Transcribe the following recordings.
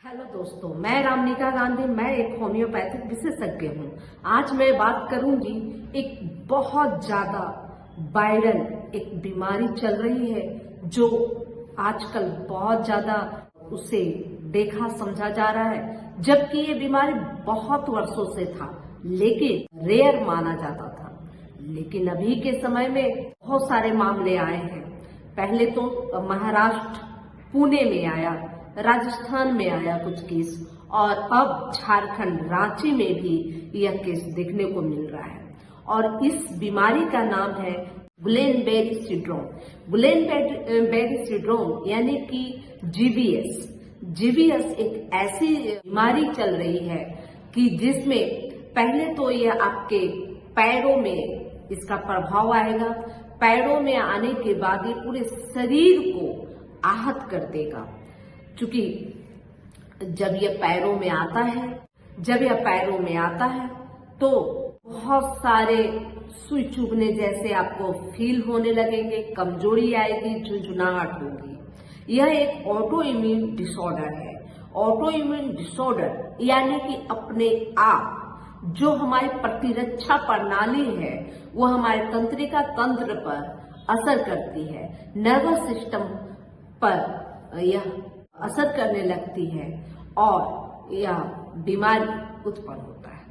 Hello दोस्तों, मैं रामनिका गांधी। मैं एक होम्योपैथिक विशेषज्ञ हूँ। आज मैं बात करूंगी एक बहुत ज्यादा वायरल एक बीमारी चल रही है जो आजकल बहुत ज्यादा उसे देखा समझा जा रहा है, जबकि ये बीमारी बहुत वर्षों से था लेकिन रेयर माना जाता था। लेकिन अभी के समय में बहुत सारे मामले आए हैं। पहले तो महाराष्ट्र पुणे में आया, राजस्थान में आया कुछ केस, और अब झारखंड रांची में भी यह केस देखने को मिल रहा है। और इस बीमारी का नाम है गुलेनबेरी सिंड्रोम। गुलेनबेरी सिंड्रोम यानी कि जीबीएस। जीबीएस एक ऐसी बीमारी चल रही है कि जिसमें पहले तो यह आपके पैरों में इसका प्रभाव आएगा। पैरों में आने के बाद ये पूरे शरीर को आहत कर देगा। क्योंकि जब यह पैरों में आता है तो बहुत सारे सुई चुभने जैसे आपको फील होने लगेंगे, कमजोरी आएगी, झुंझुनाहट होगी। यह एक ऑटो इम्यून डिसऑर्डर है। ऑटो इम्यून डिसऑर्डर यानी कि अपने आप जो हमारी प्रतिरक्षा प्रणाली है वो हमारे तंत्रिका तंत्र पर असर करती है, नर्वस सिस्टम पर यह असर करने लगती है और यह बीमारी उत्पन्न होता है।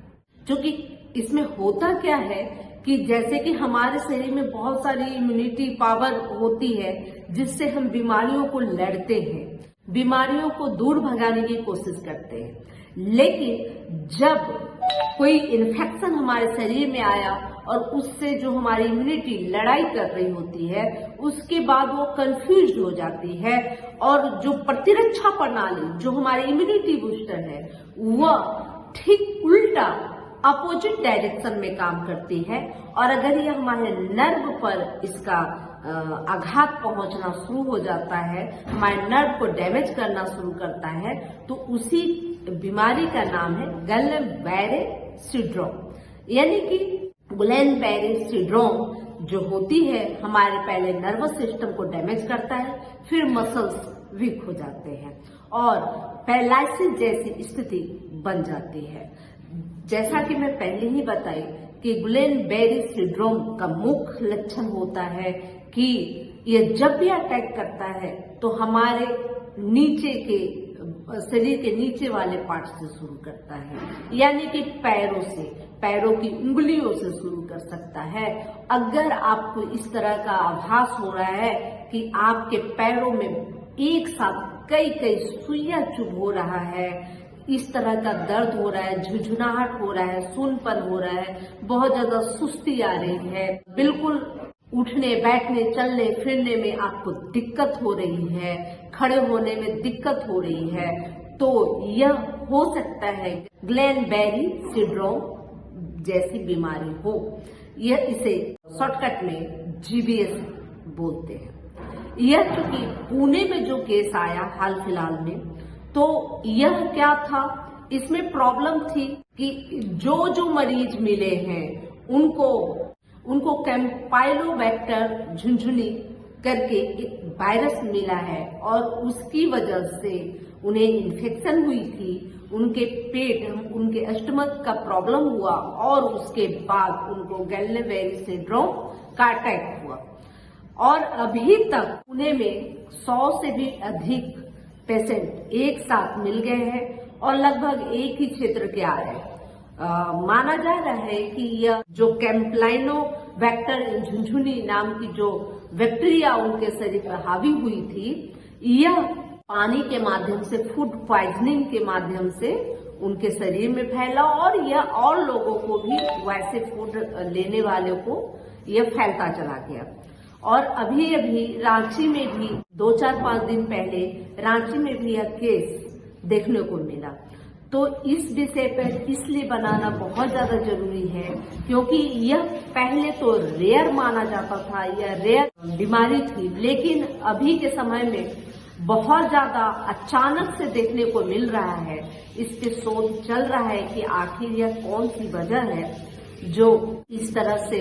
क्योंकि इसमें होता क्या है कि जैसे कि हमारे शरीर में बहुत सारी इम्यूनिटी पावर होती है जिससे हम बीमारियों को लड़ते हैं, बीमारियों को दूर भगाने की कोशिश करते हैं। लेकिन जब कोई इन्फेक्शन हमारे शरीर में आया और उससे जो हमारी इम्यूनिटी लड़ाई कर रही होती है उसके बाद वो कंफ्यूज हो जाती है और जो प्रतिरक्षा प्रणाली जो हमारी इम्यूनिटी बूस्टर है वह ठीक उल्टा अपोजिट डायरेक्शन में काम करती है। और अगर यह हमारे नर्व पर इसका आघात पहुंचना शुरू हो जाता है, हमारे नर्व को डैमेज करना शुरू करता है, तो उसी बीमारी का नाम है गुलेनबेरी सिंड्रोम। यानी कि गुलेनबेरी सिंड्रोम जो होती है हमारे पहले नर्वस सिस्टम को डैमेज करता है, फिर मसल्स वीक हो जाते हैं और पैरालिसिस जैसी स्थिति बन जाती है। जैसा कि मैं पहले ही बताई कि गुलेनबेरी सिंड्रोम का मुख्य लक्षण होता है कि यह जब भी अटैक करता है तो हमारे नीचे के शरीर के नीचे वाले पार्ट से शुरू करता है, यानी कि पैरों की उंगलियों से शुरू कर सकता है। अगर आपको इस तरह का आभास हो रहा है कि आपके पैरों में एक साथ कई सुइयां चुभ हो रहा है, इस तरह का दर्द हो रहा है, झुंझुनाहट हो रहा है, सूनपन हो रहा है, बहुत ज्यादा सुस्ती आ रही है, बिल्कुल उठने बैठने चलने फिरने में आपको दिक्कत हो रही है, खड़े होने में दिक्कत हो रही है, तो यह हो सकता है गुलेनबेरी सिंड्रोम जैसी बीमारी हो। यह इसे शॉर्टकट में जीबीएस बोलते हैं। यह चूंकि पुणे में जो केस आया हाल फिलहाल में, तो यह क्या था, इसमें प्रॉब्लम थी कि जो मरीज मिले हैं उनको कैम्पाइलोबैक्टर झुनझुनी करके एक वायरस मिला है और उसकी वजह से उन्हें इन्फेक्शन हुई थी, उनके पेट उनके स्टमक का प्रॉब्लम हुआ और उसके बाद उनको गुलेनबेरी सिंड्रोम का अटैक हुआ। और अभी तक पुणे में 100 से भी अधिक पेशेंट एक साथ मिल गए हैं और लगभग एक ही क्षेत्र के आ रहे हैं। माना जा रहा है कि यह जो कैम्पाइलोबैक्टर झुनझुनी नाम की जो बैक्टीरिया उनके शरीर पर हावी हुई थी, यह पानी के माध्यम से, फूड पॉइजनिंग के माध्यम से उनके शरीर में फैला और यह और लोगों को भी, वैसे फूड लेने वालों को यह फैलता चला गया। और अभी रांची में भी 2-4-5 दिन पहले रांची में भी यह केस देखने को मिला। तो इस विषय पर इसलिए बनाना बहुत ज्यादा जरूरी है क्योंकि यह पहले तो रेयर माना जाता था, यह रेयर बीमारी थी, लेकिन अभी के समय में बहुत ज्यादा अचानक से देखने को मिल रहा है। इस पे शोध चल रहा है कि आखिर यह कौन सी वजह है जो इस तरह से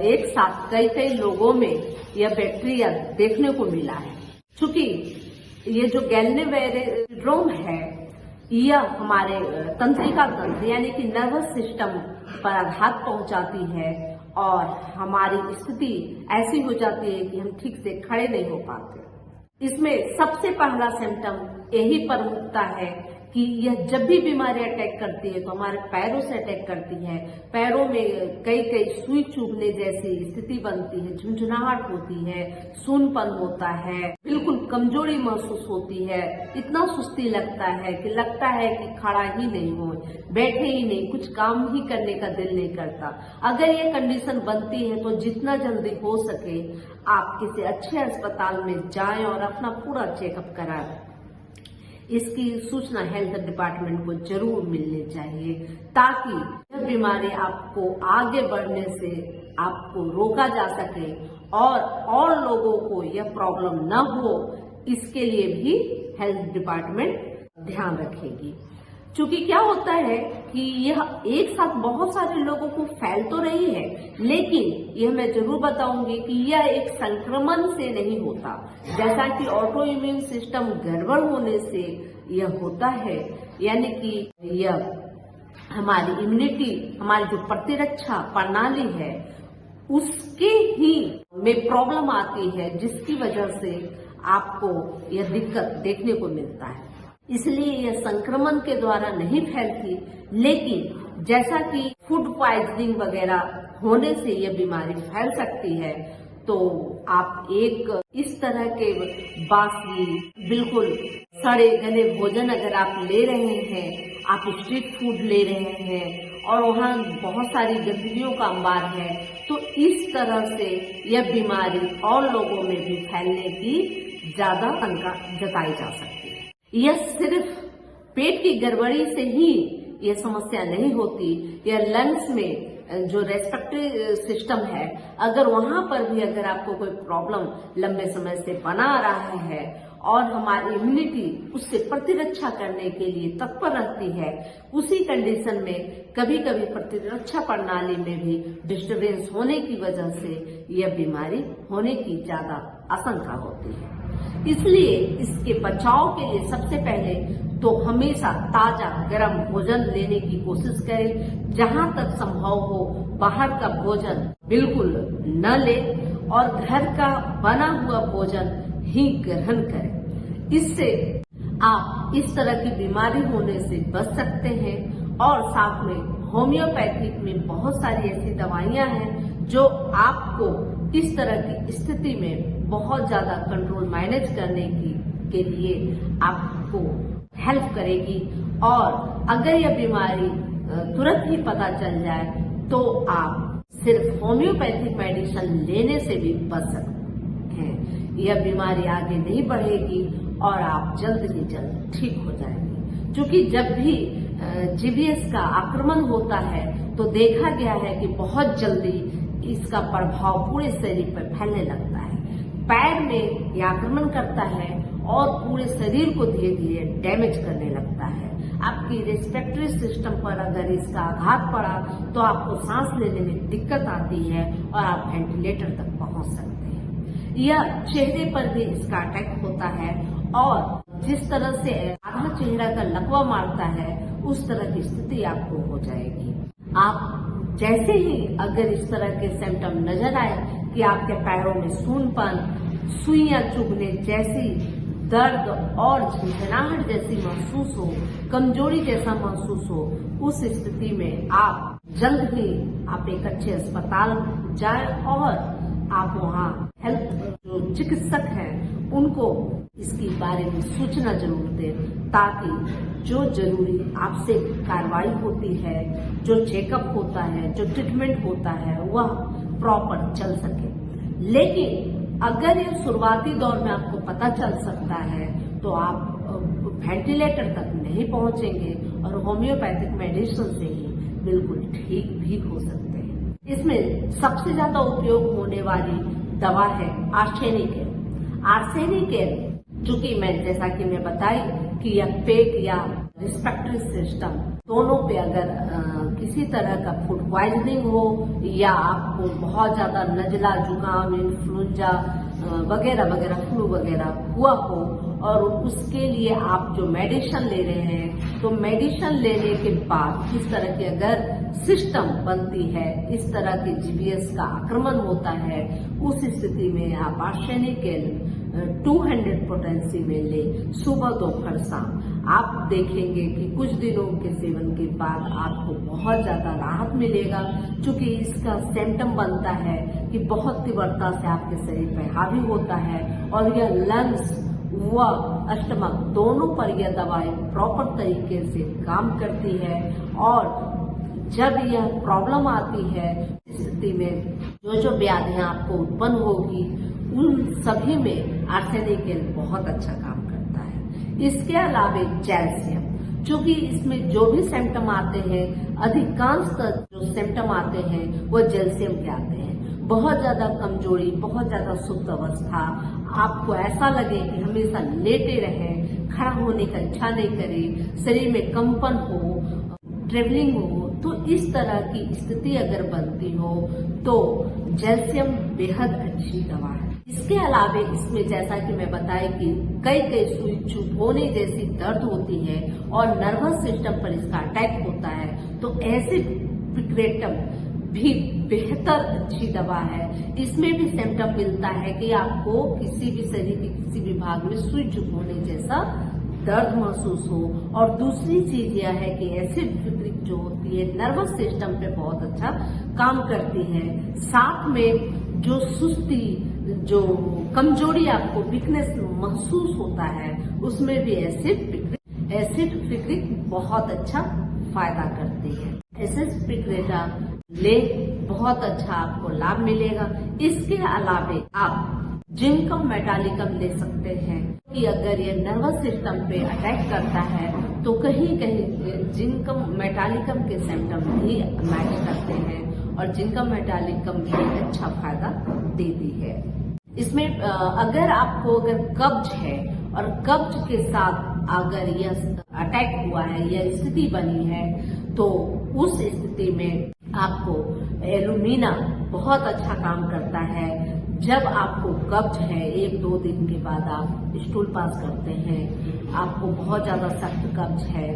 एक साथ कई लोगों में यह बैक्टीरिया देखने को मिला है। चूंकि ये जो गुलेनबेरी सिंड्रोम है यह हमारे तंत्रिका तंत्र यानी कि नर्वस सिस्टम पर आघात पहुंचाती है और हमारी स्थिति ऐसी हो जाती है कि हम ठीक से खड़े नहीं हो पाते। इसमें सबसे पहला सिम्टम यही प्रमुखता है कि यह जब भी बीमारी अटैक करती है तो हमारे पैरों से अटैक करती है। पैरों में कई कई सुई चुभने जैसी स्थिति बनती है, झुंझुनाहट होती है, सूनपन होता है, बिल्कुल कमजोरी महसूस होती है, इतना सुस्ती लगता है कि खड़ा ही नहीं हो, बैठे ही नहीं, कुछ काम ही करने का दिल नहीं करता। अगर ये कंडीशन बनती है तो जितना जल्दी हो सके आप किसी अच्छे अस्पताल में जाएं और अपना पूरा चेकअप कराएं। इसकी सूचना हेल्थ डिपार्टमेंट को जरूर मिलनी चाहिए ताकि यह बीमारी आपको आगे बढ़ने से आपको रोका जा सके और लोगों को यह प्रॉब्लम न हो, इसके लिए भी हेल्थ डिपार्टमेंट ध्यान रखेगी। क्योंकि क्या होता है कि यह एक साथ बहुत सारे लोगों को फैल तो रही है, लेकिन यह मैं जरूर बताऊंगी कि यह एक संक्रमण से नहीं होता, जैसा कि ऑटो इम्यून सिस्टम गड़बड़ होने से यह होता है। यानी कि यह हमारी इम्यूनिटी, हमारी जो प्रतिरक्षा प्रणाली है उसके ही में प्रॉब्लम आती है, जिसकी वजह से आपको यह दिक्कत देखने को मिलता है। इसलिए यह संक्रमण के द्वारा नहीं फैलती, लेकिन जैसा कि फूड पॉइजनिंग वगैरह होने से यह बीमारी फैल सकती है। तो आप एक इस तरह के बासी, बिल्कुल सड़े गले भोजन अगर आप ले रहे हैं, आप स्ट्रीट फूड ले रहे हैं और वहाँ बहुत सारी गंदगियों का अंबार है, तो इस तरह से यह बीमारी और लोगों में भी फैलने की ज्यादा आशंका जताई जा सकती है। यह सिर्फ पेट की गड़बड़ी से ही यह समस्या नहीं होती, यह लंग्स में जो रेस्पिरेटरी सिस्टम है, अगर वहां पर भी अगर आपको कोई प्रॉब्लम लंबे समय से बना रहा है और हमारी इम्यूनिटी उससे प्रतिरक्षा करने के लिए तत्पर रहती है, उसी कंडीशन में कभी कभी प्रतिरक्षा प्रणाली में भी डिस्टर्बेंस होने की वजह से यह बीमारी होने की ज्यादा आशंका होती है। इसलिए इसके बचाव के लिए सबसे पहले तो हमेशा ताजा गर्म भोजन लेने की कोशिश करें। जहां तक संभव हो बाहर का भोजन बिल्कुल न ले और घर का बना हुआ भोजन ही ग्रहण करें। इससे आप इस तरह की बीमारी होने से बच सकते हैं। और साथ में होम्योपैथिक में बहुत सारी ऐसी दवाइयां हैं जो आपको इस तरह की स्थिति में बहुत ज्यादा कंट्रोल मैनेज करने के लिए आपको हेल्प करेगी। और अगर यह बीमारी तुरंत ही पता चल जाए तो आप सिर्फ होम्योपैथिक मेडिसिन लेने से भी बच सकते हैं। यह बीमारी आगे नहीं बढ़ेगी और आप जल्द ही जल्द ठीक हो जाएंगे। क्योंकि जब भी जीबीएस का आक्रमण होता है तो देखा गया है कि बहुत जल्दी इसका प्रभाव पूरे शरीर पर फैलने लगता है। पैर में यह आक्रमण करता है और पूरे शरीर को धीरे धीरे डैमेज करने लगता है। आपकी रेस्पिरेटरी सिस्टम पर अगर इसका आघात पड़ा तो आपको सांस लेने में दिक्कत आती है और आप वेंटिलेटर तक पहुंच सकते हैं। यह चेहरे पर भी इसका अटैक होता है और जिस तरह से आधा चेहरा का लकवा मारता है उस तरह की स्थिति आपको हो जाएगी। आप जैसे ही अगर इस तरह के सिम्टम नजर आए कि आपके पैरों में सूनपन, सुइयां चुभने जैसी दर्द और झंझनाहट जैसी महसूस हो, कमजोरी जैसा महसूस हो, उस स्थिति में आप जल्द ही आप एक अच्छे अस्पताल जाएं और आप वहाँ हेल्थ जो चिकित्सक हैं उनको इसके बारे में सूचना जरूर दें, ताकि जो जरूरी आपसे कार्रवाई होती है, जो चेकअप होता है, जो ट्रीटमेंट होता है, वह प्रॉपर चल सके। लेकिन अगर ये शुरुआती दौर में आपको पता चल सकता है तो आप वेंटिलेटर तक नहीं पहुंचेंगे और होम्योपैथिक मेडिसिन से ही बिल्कुल ठीक भी हो सकते हैं। इसमें सबसे ज्यादा उपयोग होने वाली दवा है आर्सेनिक। आर्सेनिक चूंकि जैसा कि मैं बताई कि यह पेट या रेस्पिरेटरी सिस्टम दोनों पे अगर किसी तरह का फूड पॉइजनिंग हो या आपको बहुत ज्यादा नजला, जुकाम, इन्फ्लुएंजा वगैरह वगैरह, फ्लू वगैरह हुआ हो और उसके लिए आप जो मेडिसिन ले रहे हैं, तो मेडिसिन लेने के बाद इस तरह की अगर सिस्टम बनती है, इस तरह की जीबीएस का आक्रमण होता है, उस स्थिति में आप आर्सेनिक 200 पोटेंसी में ले, सुबह दोपहर शाम। आप देखेंगे कि कुछ दिनों के सेवन के बाद आपको बहुत ज्यादा राहत मिलेगा, क्योंकि इसका सिम्टम बनता है कि बहुत तीव्रता से आपके शरीर पर हावी होता है और यह लंग्स व स्टमक दोनों पर यह दवाई प्रॉपर तरीके से काम करती है। और जब यह प्रॉब्लम आती है, स्थिति में जो व्याधियां आपको उत्पन्न होगी, उन सभी में आर्सेनिक बहुत अच्छा काम करता है। इसके अलावा कैल्शियम, क्योंकि इसमें जो भी सिम्टम आते हैं, अधिकांशतः जो सिम्टम आते हैं वो कैल्शियम के आते हैं। बहुत ज्यादा कमजोरी, बहुत ज्यादा सुप्त अवस्था, आपको ऐसा लगे कि हमेशा लेटे रहे, खड़ा होने का इच्छा नहीं करे, शरीर में कंपन हो, ट्रेवलिंग हो, तो इस तरह की स्थिति अगर बनती हो तो कैल्शियम बेहद अच्छी दवा है। इसके अलावा इसमें जैसा कि मैं बताई कि कई सुई चुभ होने जैसी दर्द होती है और नर्वस सिस्टम पर इसका अटैक होता है, तो एसिड पिक्रेटम भी बेहतर अच्छी दवा है। इसमें भी सिम्टम मिलता है कि आपको किसी भी शरीर के किसी भी भाग में सुई चुभ होने जैसा दर्द महसूस हो। और दूसरी चीज यह है कि एसिड फिक्रिक जो होती है नर्वस सिस्टम पे बहुत अच्छा काम करती है। साथ में जो सुस्ती, जो कमजोरी, आपको वीकनेस महसूस होता है, उसमें भी एसिड फिक्रिक बहुत अच्छा फायदा करती है। एसिड पिक्रेटा ले, बहुत अच्छा आपको लाभ मिलेगा। इसके अलावा आप जिंकम मेटालिकम ले सकते हैं कि अगर ये नर्वस सिस्टम पे अटैक करता है तो कहीं जिंकम मेटालिकम के सिम्टम भी मैच करते हैं और जिंकम मेटालिकम भी अच्छा फायदा देती है। इसमें अगर आपको कब्ज है और कब्ज के साथ अगर यह अटैक हुआ है, यह स्थिति बनी है, तो उस स्थिति में आपको एलुमिना बहुत अच्छा काम करता है। जब आपको कब्ज है, 1-2 दिन के बाद आप स्टूल पास करते हैं, आपको बहुत ज्यादा सख्त कब्ज है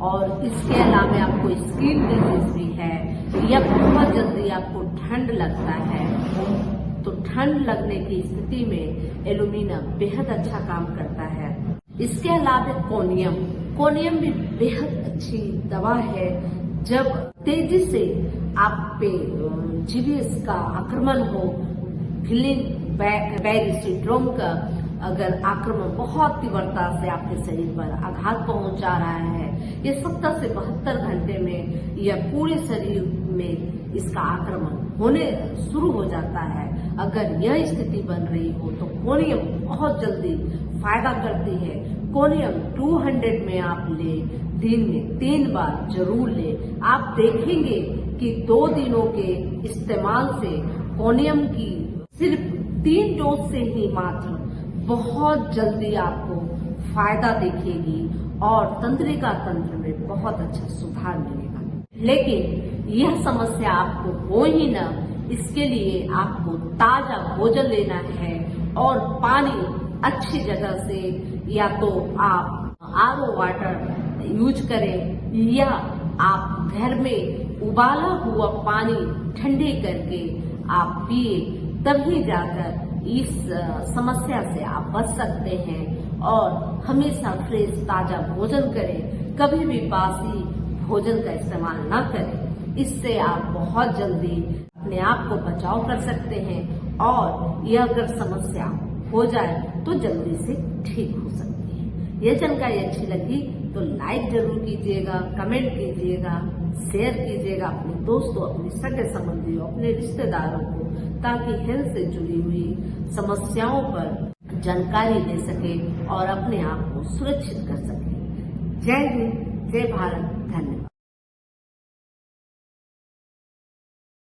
और इसके अलावा आपको स्किन डिजीज भी है, या बहुत जल्दी आपको ठंड लगता है, तो ठंड लगने की स्थिति में एलुमिना बेहद अच्छा काम करता है। इसके अलावा कोनियम भी बेहद अच्छी दवा है। जब तेजी से आप पे जीबीएस का आक्रमण हो, गिलेन-बैरी सिंड्रोम का अगर आक्रमण बहुत तीव्रता से आपके शरीर पर आघात पहुंचा रहा है, ये 70 से 72 घंटे में यह पूरे शरीर में इसका आक्रमण होने शुरू हो जाता है। अगर यह स्थिति बन रही हो तो कोनियम बहुत जल्दी फायदा करती है। कोनियम 200 में आप ले, दिन में 3 बार जरूर ले। आप देखेंगे कि 2 दिनों के इस्तेमाल से कोनियम की सिर्फ 3 डोज से ही मात्र बहुत जल्दी आपको फायदा दिखेगी और तंत्रिका तंत्र में बहुत अच्छा सुधार मिलेगा। लेकिन यह समस्या आपको हो ही ना, इसके लिए आपको ताजा भोजन लेना है और पानी अच्छी जगह से, या तो आप आरओ वाटर यूज करें या आप घर में उबाला हुआ पानी ठंडे करके आप पिए, तभी जाकर इस समस्या से आप बच सकते हैं। और हमेशा फ्रेश ताजा भोजन करें, कभी भी बासी भोजन का इस्तेमाल न करें। इससे आप बहुत जल्दी अपने आप को बचाव कर सकते हैं और यह अगर समस्या हो जाए तो जल्दी से ठीक हो सकती है। यह जानकारी अच्छी लगी तो लाइक जरूर कीजिएगा, कमेंट कीजिएगा, शेयर कीजिएगा अपने दोस्तों, अपने सगे संबंधियों, अपने रिश्तेदारों को, ताकि हेल्थ से जुड़ी हुई समस्याओं पर जानकारी ले सके और अपने आप को सुरक्षित कर सके। जय हिंद, जय भारत, धन्यवाद।